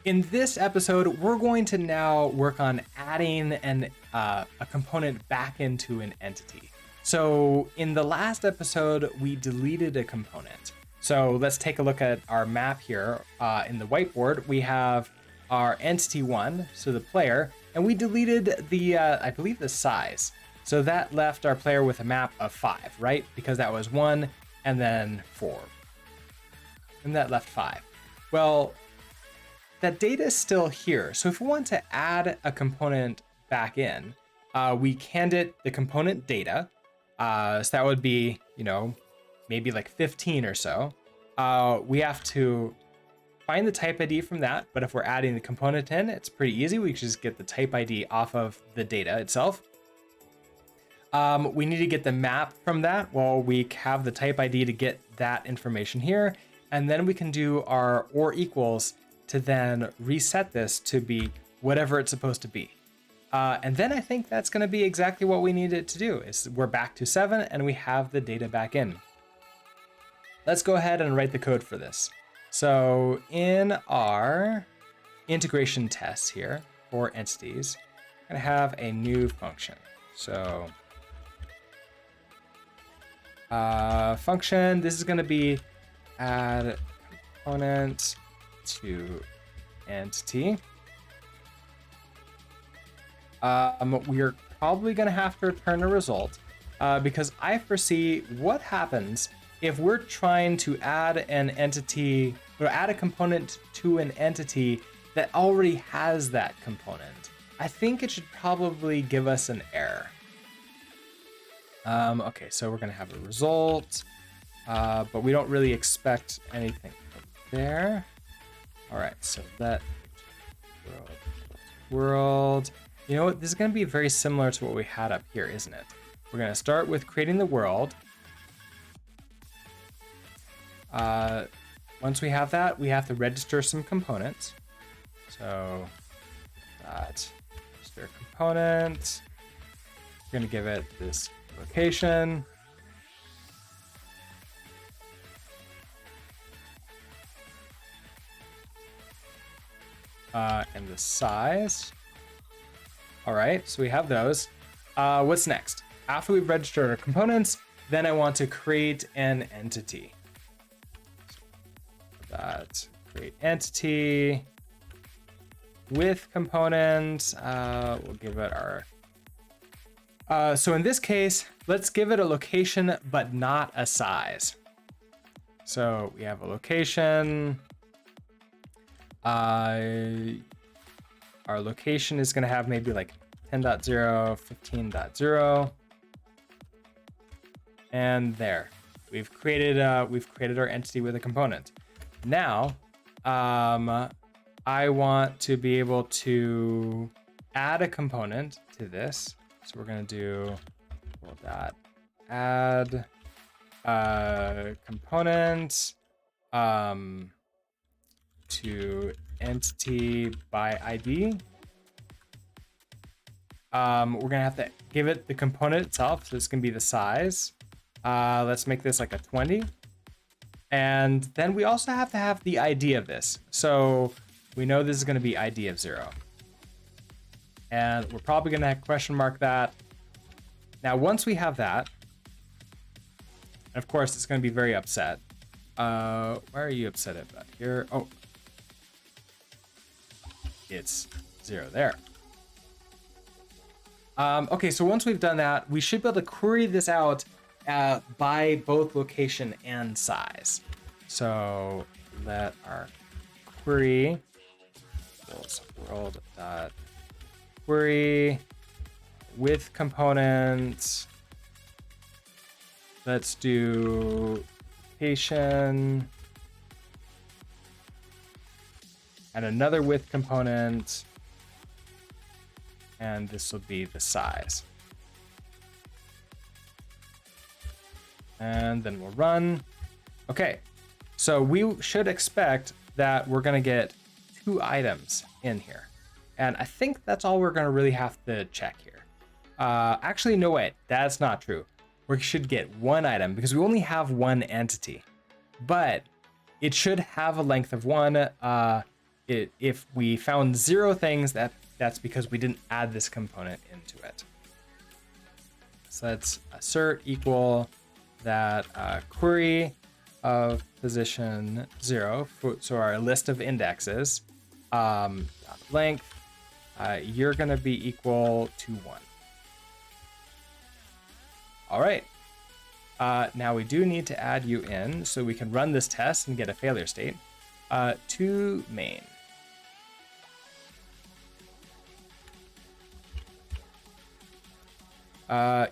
In this episode, we're going to now work on adding a component back into an entity. So in the last episode, we deleted a component. So let's take a look at our map here. In the whiteboard, we have our entity 1, so the player, and we deleted the, I believe, the size. So that left our player with a map of 5, right? Because that was 1 and then 4. And that left 5. Well, that data is still here. So if we want to add a component back in, we canned it the component data. So that would be, maybe like 15 or so. We have to find the type ID from that. But if we're adding the component in, it's pretty easy. We just get the type ID off of the data itself. We need to get the map from that. Well, we have the type ID to get that information here. And then we can do our or equals to then reset this to be whatever it's supposed to be. And then I think that's going to be exactly what we need it to do. Is we're back to 7 and we have the data back in. Let's go ahead and write the code for this. So in our integration tests here for entities, I'm going to have a new function. So function, this is going to be add component to entity. We are probably going to have to return a result because I foresee what happens if we're trying to add an entity or add a component to an entity that already has that component. I think it should probably give us an error. Okay, so we're going to have a result, but we don't really expect anything from there. All right, so that world. You know what? This is going to be very similar to what we had up here, isn't it? We're going to start with creating the world. Once we have that, we have to register some components. So that register component. We're going to give it this location. And the size. All right, so we have those. What's next? After we've registered our components, then I want to create an entity. So that create entity with components. We'll give it our. So in this case, let's give it a location, but not a size. So we have a location. Our location is going to have maybe like 10.0, 15.0, and there we've created our entity with a component. Now, I want to be able to add a component to this, so we're going to do add component to entity by ID. We're gonna have to give it the component itself, so it's gonna be the size. Let's make this like a 20. And then we also have to have the ID of this. So we know this is gonna be ID of 0. And we're probably gonna question mark that. Now, once we have that, and of course it's gonna be very upset. Why are you upset about here? Oh, it's 0 there. Okay, so once we've done that, we should be able to query this out by both location and size. So let our query world.query with components. Let's do location. And another with component, and this will be the size. And then we'll run. Okay, so we should expect that we're gonna get 2 items in here. And I think that's all we're gonna really have to check here. Actually, no, wait, that's not true. We should get 1 item because we only have 1 entity, but it should have a length of 1. if we found 0 things, that's because we didn't add this component into it. So let's assert equal that query of position 0, so our list of indexes, length, you're going to be equal to 1. All right. Now we do need to add you in so we can run this test and get a failure state to main.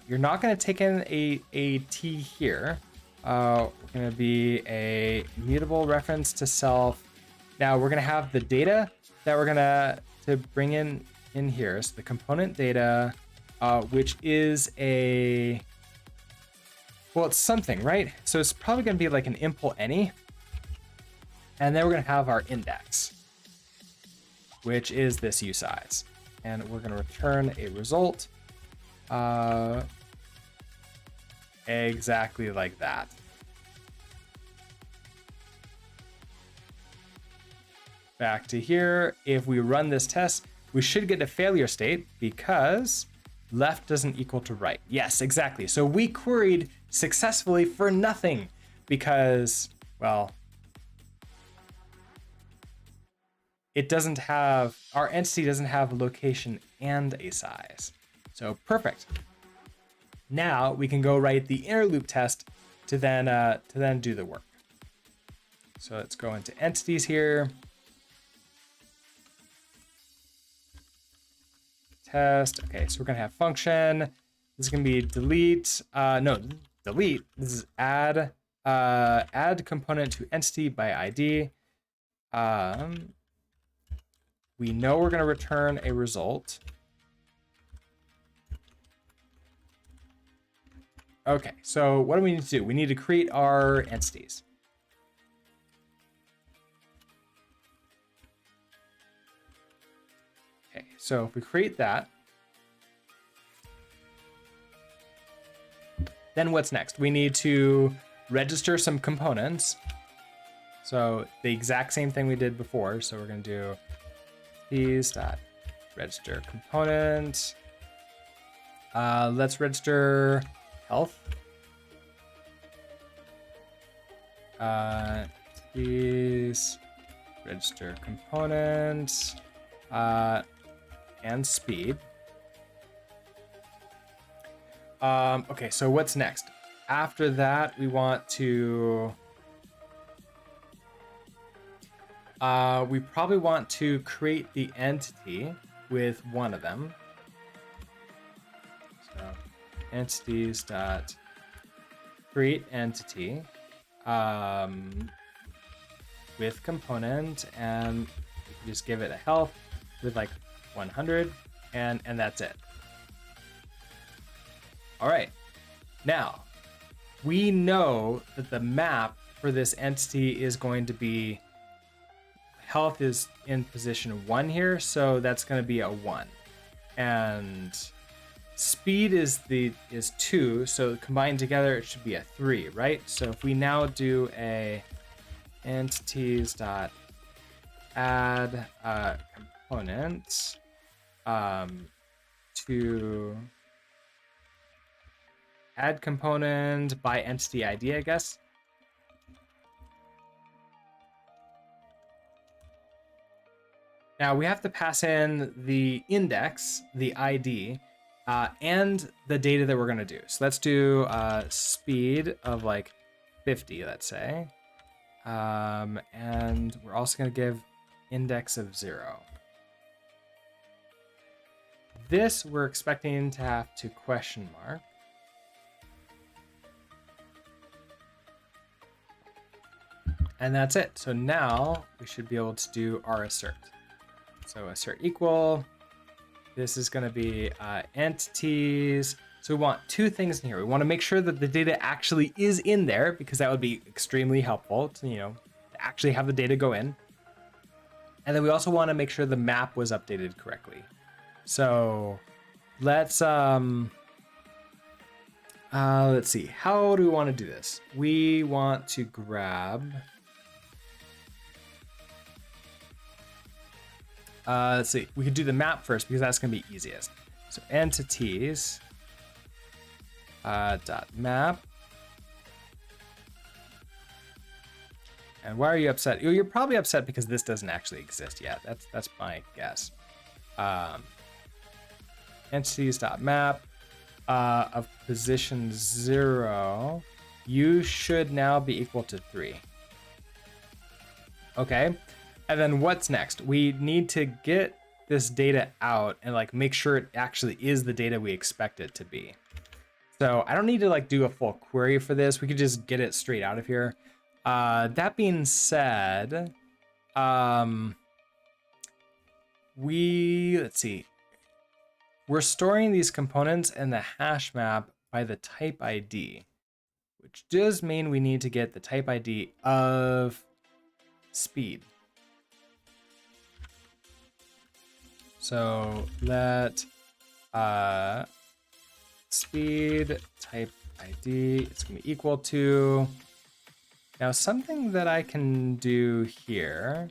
You're not going to take in a t here. We're going to be a mutable reference to self. Now we're going to have the data that we're going to bring in here. So the component data, which is well, it's something, right? So it's probably going to be like an impl any. And then we're going to have our index, which is this usize. And we're going to return a result exactly like that. Back to here. If we run this test, we should get a failure state because left doesn't equal to right. Yes, exactly. So we queried successfully for nothing because, well, it doesn't have, our entity doesn't have a location and a size. So perfect. Now we can go write the inner loop test to then do the work. So let's go into entities here. Test. Okay, so we're gonna have function. This is gonna be delete. No, delete. This is add. Add component to entity by ID. We know we're gonna return a result. Okay, so what do we need to do? We need to create our entities. Okay, so if we create that, then what's next? We need to register some components. So the exact same thing we did before. So we're going to do these.register component. Let's register health. These register component and speed. Okay, so what's next? After that, we want to we probably want to create the entity with one of them. So entities dot create entity with component, and you can just give it a health with like 100, and that's it. All right, now we know that the map for this entity is going to be health is in position 1 here, so that's going to be a 1, and speed is 2, so combined together it should be a 3, right? So if we now do a entities dot add components to add component by entity ID, I guess. Now we have to pass in the index, the ID, and the data that we're going to do. So let's do speed of like 50, let's say. And we're also going to give index of 0. This we're expecting to have to question mark. And that's it. So now we should be able to do our assert. So assert equal. This is going to be entities. So we want 2 things in here. We want to make sure that the data actually is in there, because that would be extremely helpful to, to actually have the data go in. And then we also want to make sure the map was updated correctly. So let's see. How do we want to do this? We want to grab Let's see, we could do the map first because that's gonna be easiest. So entities dot map. And why are you upset? You're probably upset because this doesn't actually exist yet. That's my guess. Entities dot map of position 0. You should now be equal to 3. Okay. And then what's next? We need to get this data out and like make sure it actually is the data we expect it to be. So I don't need to like do a full query for this. We could just get it straight out of here. That being said, let's see. We're storing these components in the hash map by the type ID, which does mean we need to get the type ID of speed. So let speed type ID, it's gonna be equal to, now something that I can do here,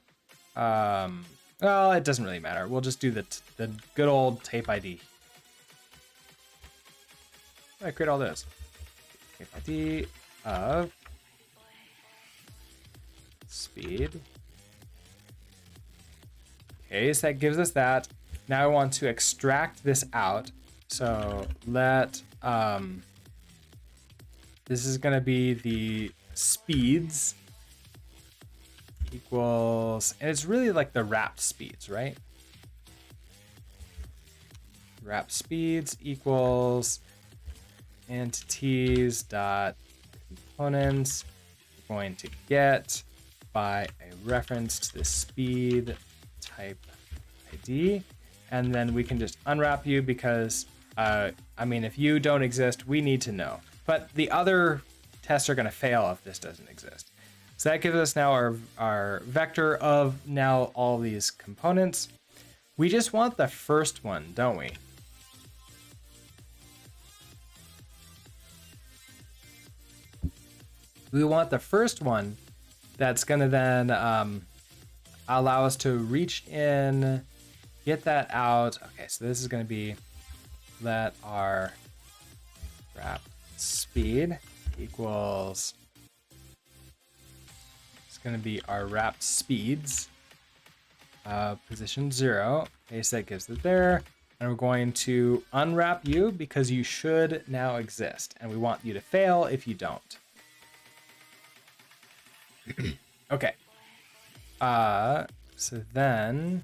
well, it doesn't really matter. We'll just do the good old type ID. I create all this. Type ID of speed. Okay, so that gives us that. Now I want to extract this out. So let, this is gonna be the speeds equals, and it's really like the wrapped speeds, right? Wrapped speeds equals entities dot components. We're going to get by a reference to the speed type ID, and then we can just unwrap you because I mean, if you don't exist, we need to know. But the other tests are going to fail if this doesn't exist. So that gives us now our vector of now all these components. We just want the first one, don't we? We want the first one that's going to then allow us to reach in, get that out. Okay, so this is going to be let our wrap speed equals, it's going to be our wrapped speeds position 0. Okay, so that gives it there. And we're going to unwrap you because you should now exist. And we want you to fail if you don't. Okay. So then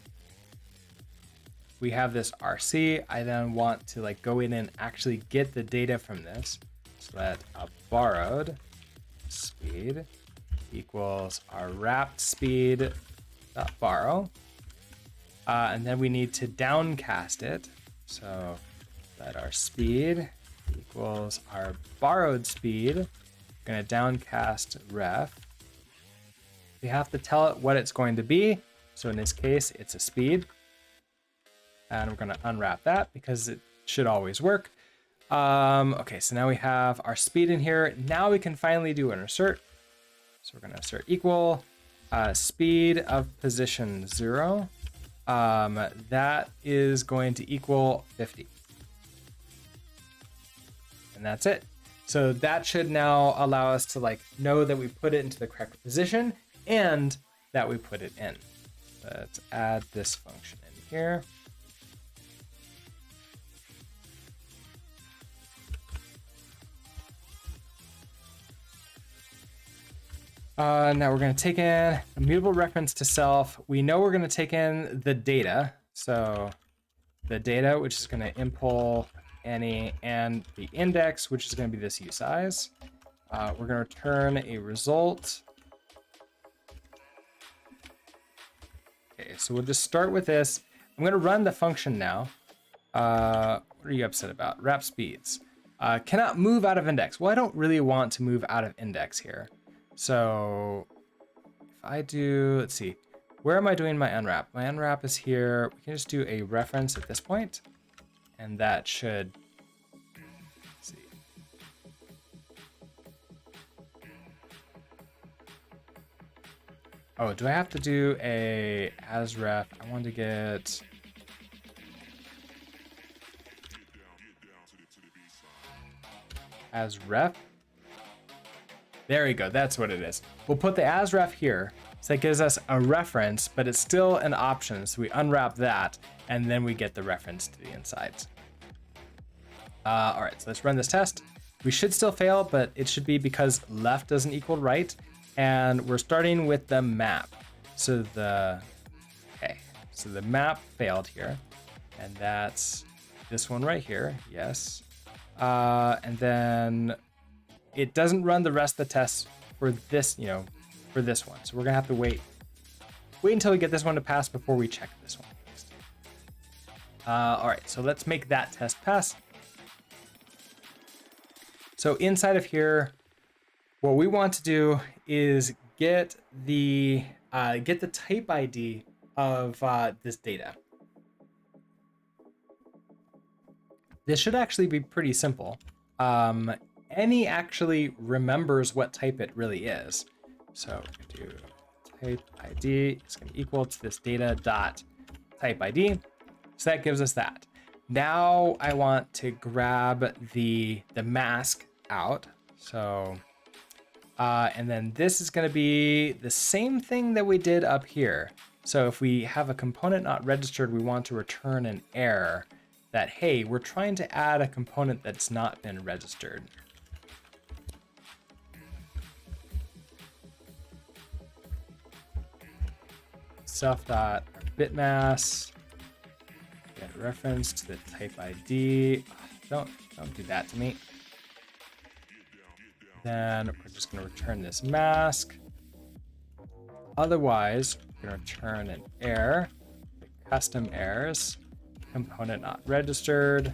we have this RC. I then want to like go in and actually get the data from this. So let a borrowed speed equals our wrapped speed dot borrow. And then we need to downcast it. So let our speed equals our borrowed speed. I'm gonna downcast ref. We have to tell it what it's going to be. So in this case, it's a speed. And we're gonna unwrap that because it should always work. Okay, so now we have our speed in here. Now we can finally do an assert. So we're gonna assert equal speed of position 0. That is going to equal 50. And that's it. So that should now allow us to like know that we put it into the correct position and that we put it in. Let's add this function in here. Now we're going to take in a mutable reference to self. We know we're going to take in the data. So the data, which is going to impl any, and the index, which is going to be this usize. We're going to return a result. Okay, so we'll just start with this. I'm going to run the function now. What are you upset about? Wrap speeds. Cannot move out of index. Well, I don't really want to move out of index here. So if I do, let's see, where am I doing my unwrap? My unwrap is here. We can just do a reference at this point, and that should, let's see. Oh, do I have to do a as ref? I want to get as ref. There you go. That's what it is. We'll put the as ref here. So that gives us a reference, but it's still an option. So we unwrap that and then we get the reference to the insides. All right, so let's run this test. We should still fail, but it should be because left doesn't equal right. And we're starting with the map. So the map failed here. And that's this one right here, yes. And then it doesn't run the rest of the tests for this, for this one. So we're gonna have to wait until we get this one to pass before we check this one next. All right, so let's make that test pass. So inside of here, what we want to do is get the type ID of this data. This should actually be pretty simple. Any actually remembers what type it really is. So do type ID is going to equal to this data dot type ID. So that gives us that. Now I want to grab the mask out. So, and then this is going to be the same thing that we did up here. So if we have a component not registered, we want to return an error that, hey, we're trying to add a component that's not been registered. Self.bitmask, get reference to the type ID. Don't do that to me. Then we're just going to return this mask. Otherwise, we're going to return an error, custom errors, component not registered.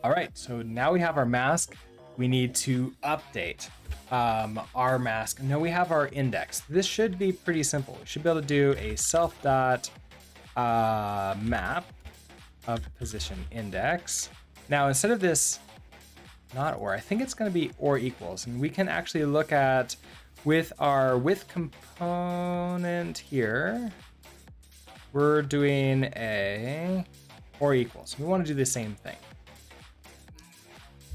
All right, so now we have our mask. We need to update our mask. Now we have our index. This should be pretty simple. We should be able to do a self dot map of position index. Now instead of this, not or, I think it's going to be or equals, and we can actually look at with our with component here. We're doing a or equals. We want to do the same thing.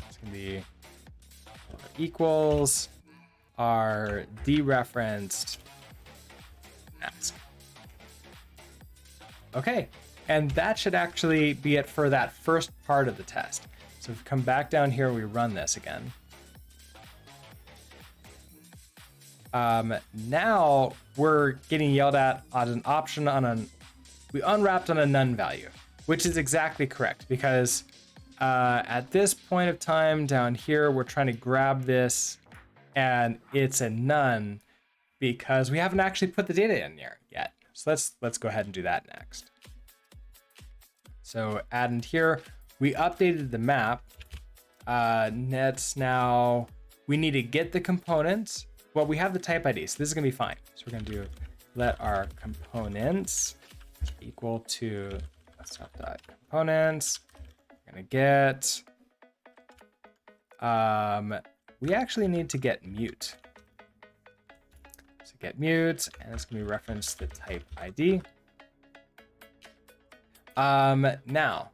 It's going to be equals our dereferenced mask. Okay, and that should actually be it for that first part of the test. So if we come back down here, we run this again. Now we're getting yelled at on an option we unwrapped on a none value, which is exactly correct because at this point of time down here, we're trying to grab this and it's a none because we haven't actually put the data in there yet. So let's go ahead and do that next. So add in here, we updated the map. Now we need to get the components. Well, we have the type ID, so this is gonna be fine. So we're gonna do let our components equal to stuff.components. We're gonna get, we actually need to get mute. So get mute, and it's gonna be referenced to the type ID. Now,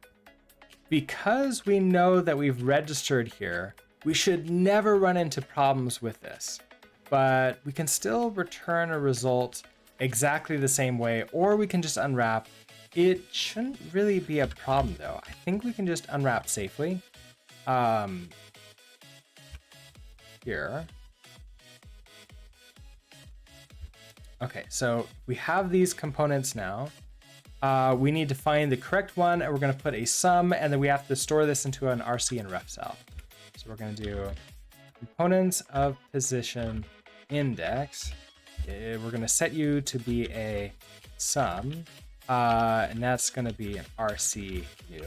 because we know that we've registered here, we should never run into problems with this, but we can still return a result exactly the same way, or we can just unwrap. It shouldn't really be a problem though. I think we can just unwrap safely. Here. Okay, so we have these components now. We need to find the correct one, and we're going to put a sum, and then we have to store this into an RC and ref cell. So we're going to do components of position index. We're going to set you to be a sum, and that's going to be an RC u,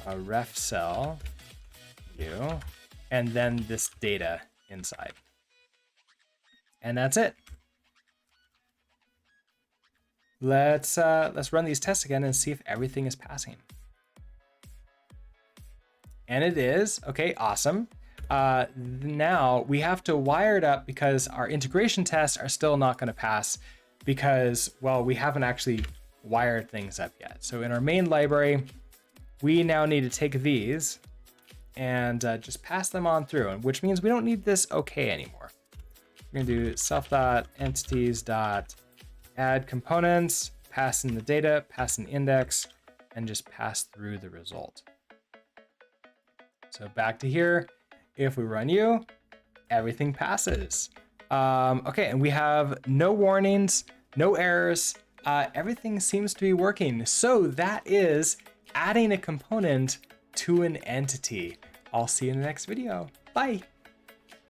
a ref cell u, and then this data inside. And that's it. Let's run these tests again and see if everything is passing. And it is. Okay, awesome. now we have to wire it up because our integration tests are still not going to pass because, well, we haven't actually wired things up yet. So in our main library, we now need to take these and just pass them on through, which means we don't need this OK anymore. We're going to do self.entities.add components, pass in the data, pass an index, and just pass through the result. So back to here, if we run U, everything passes. Okay, and we have no warnings, no errors. Everything seems to be working. So that is adding a component to an entity. I'll see you in the next video. Bye.